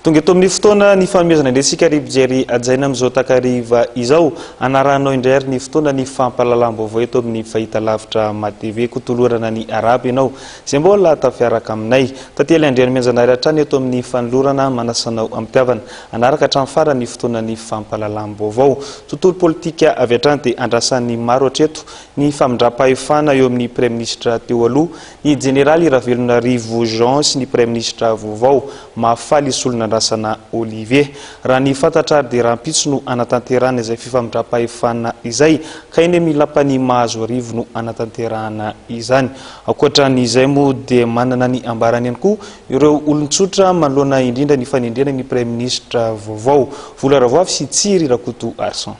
Tonga eto amin'ny fotoana ny fanomezana indresika ary mijery ajaina amin'izao takariva izao anaranao indray ary ny fotoana ny fampahalalam-baovao eto amin'ny fahitalavitra matv kotolorana ny araba ianao izay mbola tafiaraka aminay tately andriany menjanary hatrany eto amin'ny fanolorana manasanao amitiavana anaraka hatramin'ny farany ny fotoana ny fampahalalam-baovao tontolo politika avy hatrany dia andrasan'ny maro hatreto ny famindram-pahefana eo amin'ny premier ministre teo aloha ny jeneraly Ravelonarivo Jean sy ny premier ministre vaovao mahafaly solona andrasana Olivier raha ny fantatra dia rahampitso no anatanterahana izay fifamindram-pahefana izay ka eny amin'ny lampany Mahazo Arivo no anatanterahana izany ankoatran'izay moa dia manana ny ambarany ihany koa ireo olon-tsotra manoloana indrindra ny fanindrena ny premier ministre vaovao Vola Ravoavy sy Tsiry Rakoto Arsan.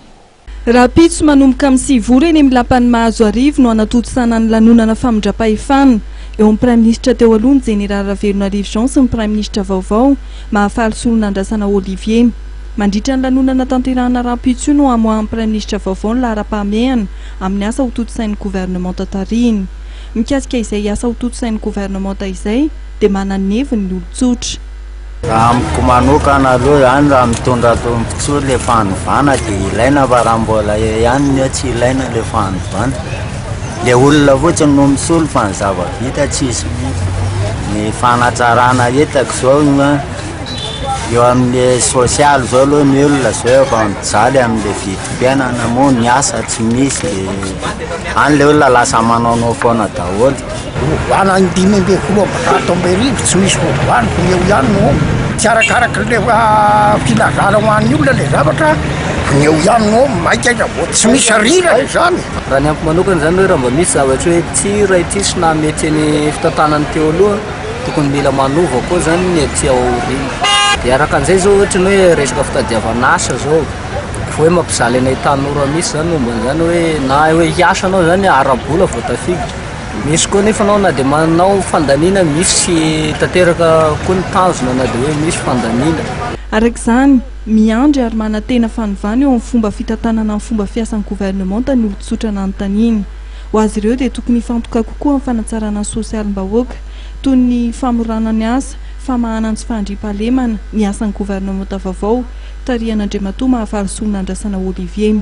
Rahampitso manomboka amin'ny sivy eny amin'ny lampany Mahazo Arivo no anatotosana ny lanonana famindram-pahefana eo amin'ny premier ministre teo aloha ny jeneraly Ravelonarivo Jean sy ny premier ministre vaovao mahafaly solona andrasana Olivier mandritra ny lanonana tanterahana rahampitso io no amoahan'ny premier ministre vaovao ny lahara-pahamehana amin'ny asa ho totosain'ny gouvernement tatariny mikasika izay asa ho totosain'ny gouvernement izay dia mananeviny ny olon-tsotra. Amiko manokana aloha ihany raha mitondra tombotsoa le fanovana dia ilaina fa raha mbola ihany tsy ilaina le fanovana. Le olona fotsiny no misolo fa ny zava-bita tsisy. Ny fanatsarana hitako zao eo amin'ny sosialy zao aloha ny olona zao efa mijaly amin'ny vidim-piainana moa ny asa tsy misy any le olona lasa manao foana daholo. Vana ny 5 barato amberivo tsy misy voaniko eo ihany no tsy arakaraka le filazana ho an'ny olona le zavatra eo ihany no maikaika tsy misy rira izany. Raha ny ampy manokana zany hoe raha mba misy zavatra hoe tsira ity sy na mety ny fitantanany teo aloha tokony mila manova koa zany ny aty aoriana. Dia araka an'izay zao ohatra ny hoe resaka fitadiavana asa zao hoe mampizaly anay tanora misy zany momba zany hoe na hoe hiasa anao zany ara-bola vao tafiditra. Misy koa nefa anao na dia manao fandaniana misy tanteraka koa ny tanjona na dia hoe misy fandaniana. Arak'izany miandry ary manantena fanovana eo amin'ny fomba fitantanana amin'ny fomba fiasan'ny gouvernement ny olon-tsotra anontaniana. Ho azy ireo dia tokony hifantoka kokoa amin'ny fanatsarana sosialim-bahoaka toy ny famorana ny asa, famahana sy fandriam-pahalemana ny asan'ny gouvernement vaovao tarihan'Andriamatoa mahafaly solona andrasana Olivier.